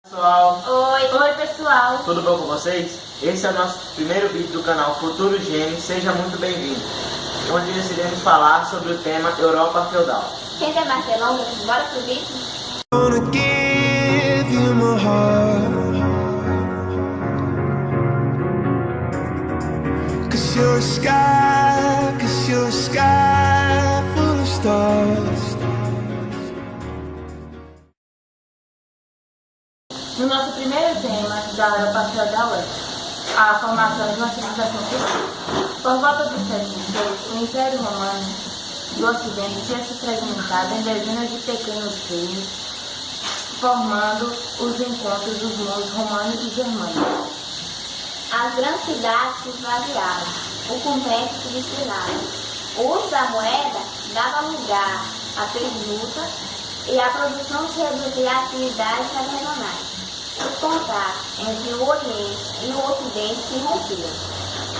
Pessoal, Oi pessoal, tudo bom com vocês? Esse é o nosso primeiro vídeo do canal Futuro Gênio, seja muito bem-vindo, onde decidimos falar sobre o tema Europa Feudal. quem tem mais delongas, bora pro vídeo? Gonna give you my heart, 'cause you're a sky full of stars. No nosso primeiro tema da Europa Feudal é a formação de uma civilização feudal. Por volta do século VI, o Império Romano do Ocidente tinha se fragmentado em dezenas de pequenos reinos, formando os encontros dos mundos romano e germânico. As grandes cidades se esvaziaram, o comércio se disseminava, o uso da moeda dava lugar à permuta e a produção se reduzia a atividades regionais. Os contatos entre o Oriente e o Ocidente se rompiam.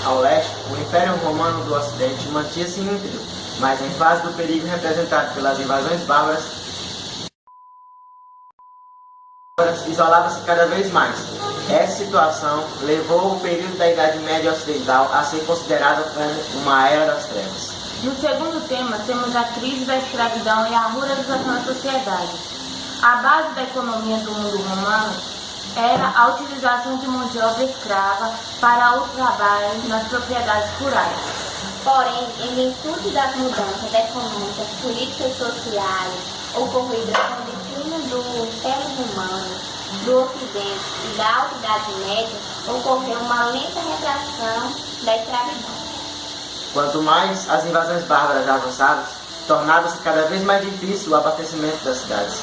Ao leste, o Império Romano do Ocidente mantinha-se íntegro, mas em face do perigo representado pelas invasões bárbaras, isolava-se cada vez mais. Essa situação levou o período da Idade Média Ocidental a ser considerado como uma era das trevas. No segundo tema, temos a crise da escravidão e a ruralização da sociedade. A base da economia do mundo romano era a utilização de mão de obra escrava para o trabalho nas propriedades rurais. Porém, em virtude das mudanças econômicas, políticas e sociais ocorridas com o declínio do Império Romano, do Ocidente e da Alta Idade Média, ocorreu uma lenta retração da escravidão. Quanto mais as invasões bárbaras avançavam, tornava-se cada vez mais difícil o abastecimento das cidades.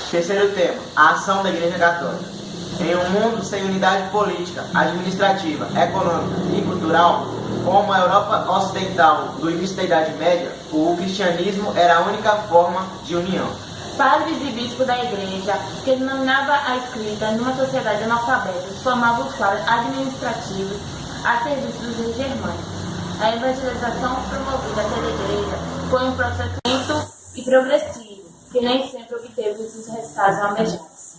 Terceiro tema, a ação da Igreja Católica. Em um mundo sem unidade política, administrativa, econômica e cultural, como a Europa Ocidental do início da Idade Média, o cristianismo era a única forma de união. Padres e bispos da Igreja, que denominava a escrita numa sociedade analfabeta, formavam os quadros administrativos a serviço dos reis germânicos. A evangelização promovida pela Igreja foi um processo lento e progressivo, que nem sempre obteve os resultados almejados.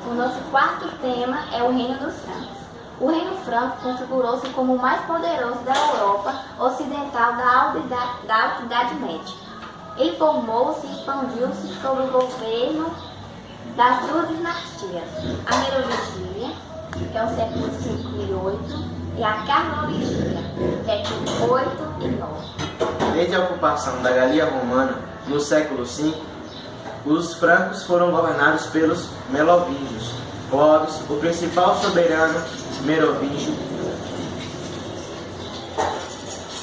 O nosso quarto tema é o Reino dos Francos. O Reino Franco configurou-se como o mais poderoso da Europa Ocidental da Alta Idade Média. Ele formou-se e expandiu-se sob o governo das duas dinastias, a Merovingia, que é o século V e VIII, e a Carlovingia, século VIII e IX. Desde a ocupação da Galia Romana, no século V, os francos foram governados pelos merovingios. Clovis, o principal soberano merovingio,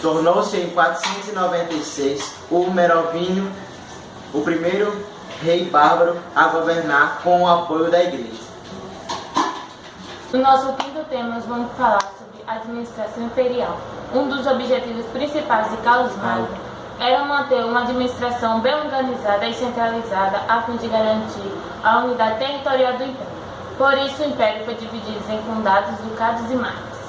tornou-se em 496 o merovingio, o primeiro rei bárbaro a governar com o apoio da Igreja. No nosso quinto tema, nós vamos falar sobre a administração imperial. Um dos objetivos principais de Carlos Magno era manter uma administração bem organizada e centralizada a fim de garantir a unidade territorial do Império. Por isso, o Império foi dividido em condados, ducados e marcas.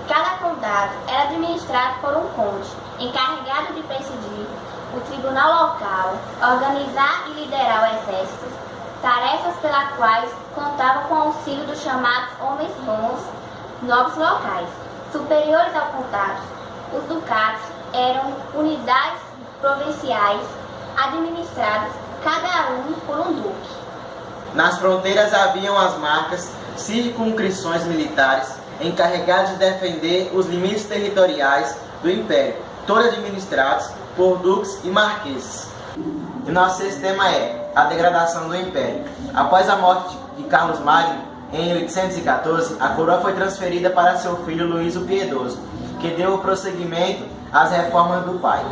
Cada condado era administrado por um conde, encarregado de presidir o tribunal local, organizar e liderar o exército, tarefas pelas quais contavam com o auxílio dos chamados homens bons, nobres locais. Superiores ao condado, os ducados eram unidades provinciais administradas cada um por um duque. Nas fronteiras haviam as marcas, circunscrições militares, encarregadas de defender os limites territoriais do Império, todos administrados por duques e marqueses. E nosso sexto tema é a degradação do Império. Após a morte de Carlos Magno, em 814, a coroa foi transferida para seu filho Luís o Piedoso, que deu o prosseguimento às reformas do pai.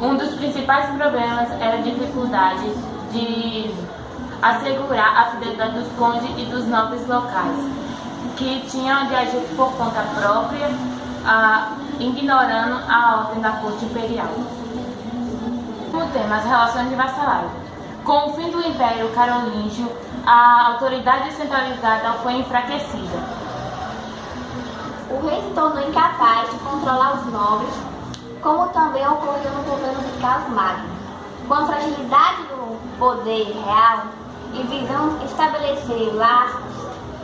Um dos principais problemas era a dificuldade de assegurar a fidelidade dos condes e dos nobres locais, que tinham de agir por conta própria, ignorando a ordem da corte imperial. O tema, as relações de vassalagem. Com o fim do Império Carolíngio, a autoridade centralizada foi enfraquecida. O rei se tornou incapaz de controlar os nobres, como também ocorreu no governo de Carlos Magno. Com a fragilidade do poder real e visam estabelecer laços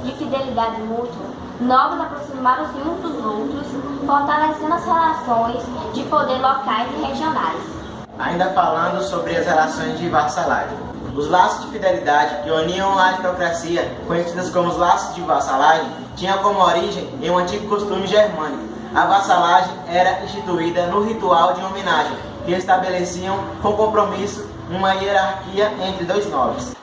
de fidelidade mútua, novos aproximados uns dos outros, fortalecendo as relações de poder locais e regionais. Ainda falando sobre as relações de vassalagem. Os laços de fidelidade que uniam a aristocracia, conhecidas como os laços de vassalagem, tinham como origem em um antigo costume germânico. A vassalagem era instituída no ritual de homenagem, que estabeleciam com compromisso uma hierarquia entre dois nobres.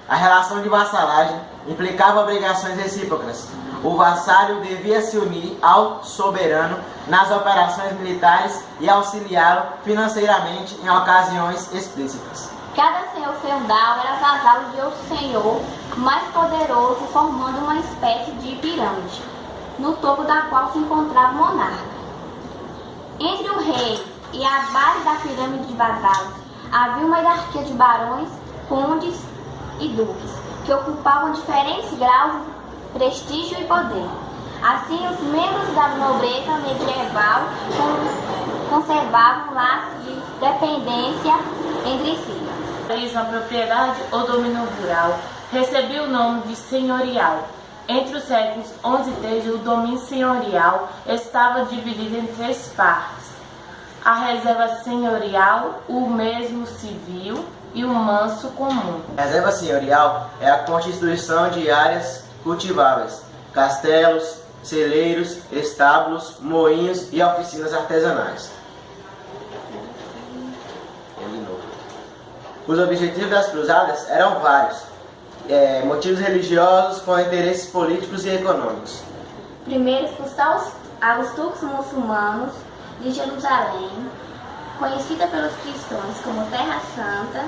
A relação de vassalagem implicava obrigações recíprocas. O vassalho devia se unir ao soberano nas operações militares e auxiliá-lo financeiramente em ocasiões explícitas. Cada senhor feudal era vassalo de outro senhor mais poderoso, formando uma espécie de pirâmide, no topo da qual se encontrava o monarca. Entre o rei e a base da pirâmide de vassalos havia uma hierarquia de barões, condes e duques, que ocupavam diferentes graus de prestígio e poder. Assim, os membros da nobreza medieval conservavam laços de dependência entre si. A propriedade ou domínio rural recebia o nome de senhorial. Entre os séculos 11 e 13, o domínio senhorial estava dividido em três partes: a reserva senhorial, o mesmo civil e o manso comum. A reserva senhorial é a constituição de áreas cultiváveis, castelos, celeiros, estábulos, moinhos e oficinas artesanais. Os objetivos das cruzadas eram vários, motivos religiosos com interesses políticos e econômicos. Primeiro, expulsar os turcos muçulmanos de Jerusalém, conhecida pelos cristãos como Terra Santa,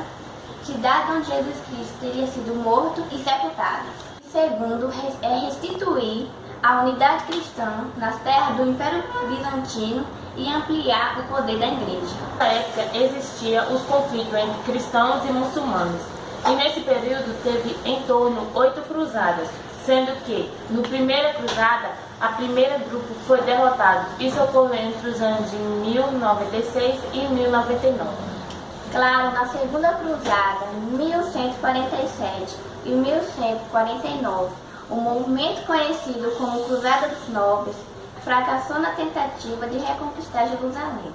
cidade onde Jesus Cristo teria sido morto e sepultado. Segundo, restituir a unidade cristã nas terras do Império Bizantino e ampliar o poder da Igreja. Na época existiam os conflitos entre cristãos e muçulmanos, e nesse período teve em torno 8 cruzadas, sendo que, no primeira cruzada, a primeira grupo foi derrotado. Isso ocorreu entre os anos de 1096 e 1099. Claro, na segunda cruzada, 1147 e 1149, o movimento conhecido como Cruzada dos Nobres fracassou na tentativa de reconquistar Jerusalém.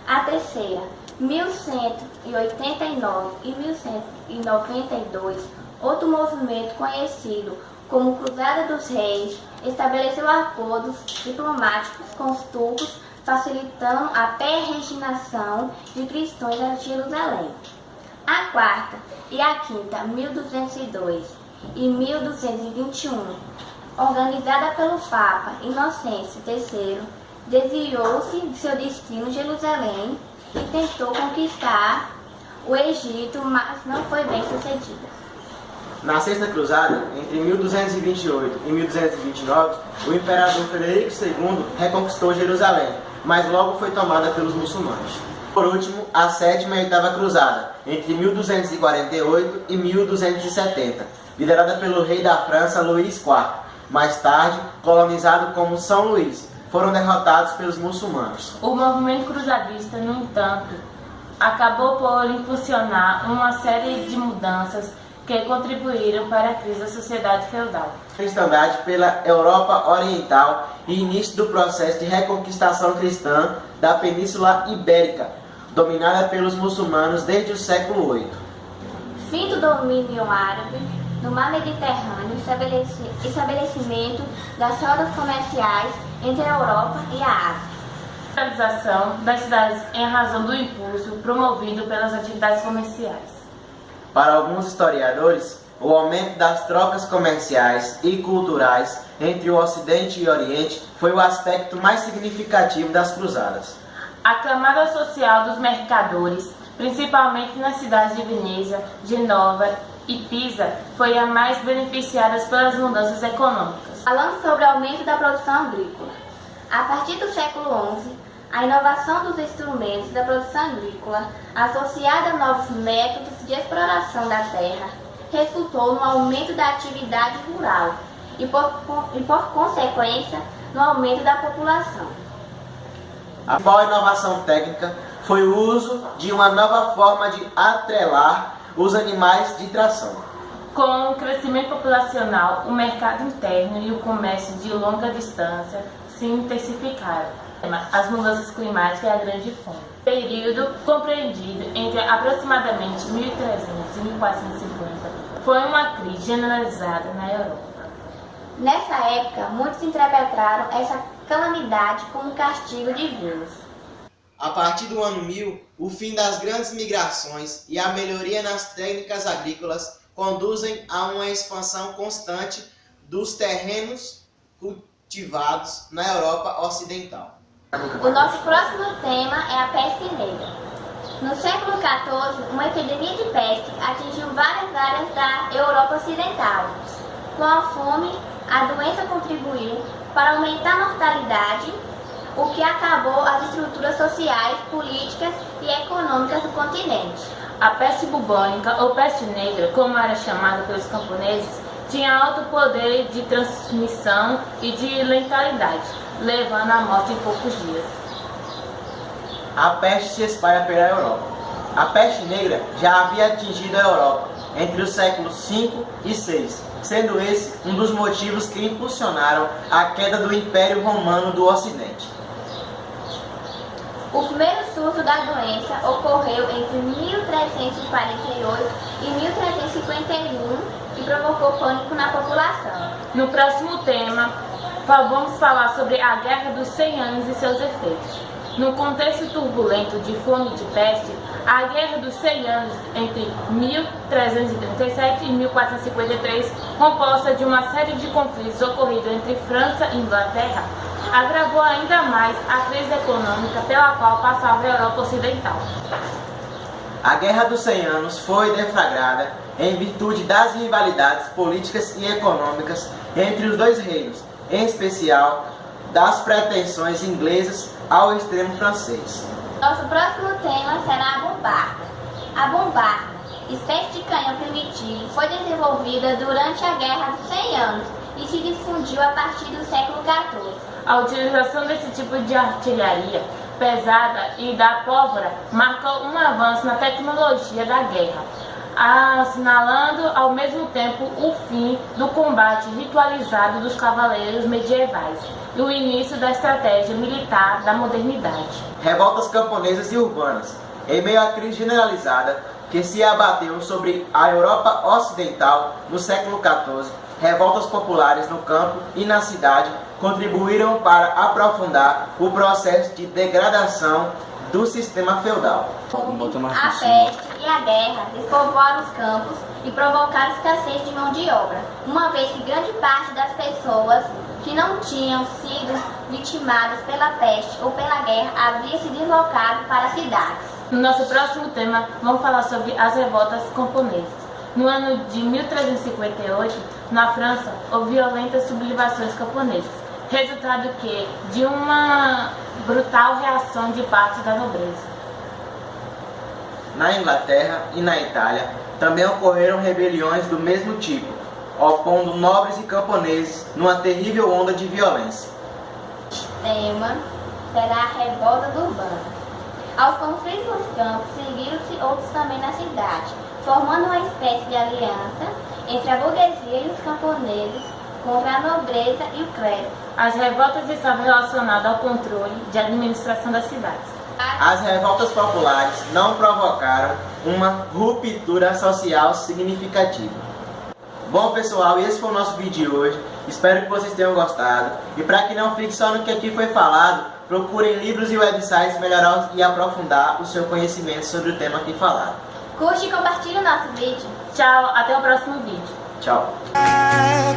A terceira, 1189 e 1192, outro movimento conhecido como Cruzada dos Reis, estabeleceu acordos diplomáticos com os turcos, facilitando a peregrinação de cristãos a Jerusalém. A quarta e a quinta, 1202 e 1221, organizada pelo Papa Inocêncio III, desviou-se de seu destino Jerusalém e tentou conquistar o Egito, mas não foi bem sucedida. Na Sexta Cruzada, entre 1228 e 1229, o imperador Frederico II reconquistou Jerusalém, mas logo foi tomada pelos muçulmanos. Por último, a Sétima e Oitava Cruzada, entre 1248 e 1270, liderada pelo rei da França Luís IV, mais tarde colonizado como São Luís, foram derrotados pelos muçulmanos. O movimento cruzadista, no entanto, acabou por impulsionar uma série de mudanças que contribuíram para a crise da sociedade feudal. Cristandade pela Europa Oriental e início do processo de reconquistação cristã da Península Ibérica, dominada pelos muçulmanos desde o século VIII. Fim do domínio árabe no mar Mediterrâneo, estabelecimento das rotas comerciais entre a Europa e a Ásia. Realização das cidades em razão do impulso promovido pelas atividades comerciais. Para alguns historiadores, o aumento das trocas comerciais e culturais entre o Ocidente e o Oriente foi o aspecto mais significativo das cruzadas. A camada social dos mercadores, principalmente nas cidades de Veneza, Genova e Pisa, foi a mais beneficiada pelas mudanças econômicas. Falando sobre o aumento da produção agrícola. A partir do século XI, a inovação dos instrumentos da produção agrícola, associada a novos métodos de exploração da terra, resultou no aumento da atividade rural e, por consequência, no aumento da população. A principal inovação técnica foi o uso de uma nova forma de atrelar os animais de tração. Com o crescimento populacional, o mercado interno e o comércio de longa distância se intensificaram. As mudanças climáticas é a grande fome. Período compreendido entre aproximadamente 1300 e 1450 foi uma crise generalizada na Europa. Nessa época, muitos interpretaram essa calamidade como um castigo divino. A partir do ano 1000, o fim das grandes migrações e a melhoria nas técnicas agrícolas conduzem a uma expansão constante dos terrenos cultivados na Europa Ocidental. O nosso próximo tema é a peste negra. No século XIV, uma epidemia de peste atingiu várias áreas da Europa Ocidental. Com a fome, a doença contribuiu para aumentar a mortalidade, o que acabou as estruturas sociais, políticas e econômicas do continente. A peste bubônica, ou peste negra, como era chamada pelos camponeses, tinha alto poder de transmissão e de letalidade, levando à morte em poucos dias. A peste se espalha pela Europa. A peste negra já havia atingido a Europa entre os séculos V e VI, sendo esse um dos motivos que impulsionaram a queda do Império Romano do Ocidente. O primeiro surto da doença ocorreu entre 1348 e 1351 e provocou pânico na população. No próximo tema, vamos falar sobre a Guerra dos 100 Anos e seus efeitos. No contexto turbulento de fome e de peste, a Guerra dos 100 Anos entre 1337 e 1453, composta de uma série de conflitos ocorridos entre França e Inglaterra, agravou ainda mais a crise econômica pela qual passava a Europa Ocidental. A Guerra dos 100 Anos foi deflagrada em virtude das rivalidades políticas e econômicas entre os dois reinos, em especial das pretensões inglesas ao extremo francês. Nosso próximo tema será a bombarda. A bombarda, espécie de canhão primitivo, foi desenvolvida durante a Guerra dos 100 Anos e se difundiu a partir do século XIV. A utilização desse tipo de artilharia pesada e da pólvora marcou um avanço na tecnologia da guerra, assinalando ao mesmo tempo o fim do combate ritualizado dos cavaleiros medievais e o início da estratégia militar da modernidade. Revoltas camponesas e urbanas, em meio à crise generalizada que se abateu sobre a Europa Ocidental no século XIV, revoltas populares no campo e na cidade contribuíram para aprofundar o processo de degradação do sistema feudal. A peste e a guerra despovoaram os campos e provocaram escassez de mão de obra, uma vez que grande parte das pessoas que não tinham sido vitimadas pela peste ou pela guerra havia se deslocado para as cidades. No nosso próximo tema, vamos falar sobre as revoltas camponesas. No ano de 1358, na França, houve violentas sublevações camponesas, resultado de uma brutal reação de parte da nobreza. Na Inglaterra e na Itália, também ocorreram rebeliões do mesmo tipo, opondo nobres e camponeses numa terrível onda de violência. O tema será a revolta do urbano. Aos conflitos nos campos seguiram-se outros também na cidade, formando uma espécie de aliança entre a burguesia e os camponeses contra a nobreza e o clero. As revoltas estavam relacionadas ao controle de administração das cidades. As revoltas populares não provocaram uma ruptura social significativa. Bom pessoal, esse foi o nosso vídeo de hoje. Espero que vocês tenham gostado. E para que não fique só no que aqui foi falado, procurem livros e websites melhorar e aprofundar o seu conhecimento sobre o tema aqui falado. Curte e compartilhe o nosso vídeo. Tchau, até o próximo vídeo. Tchau.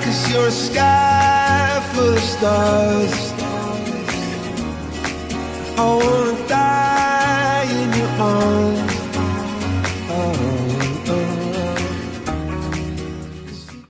'Cause you're a sky full of stars. I wanna die.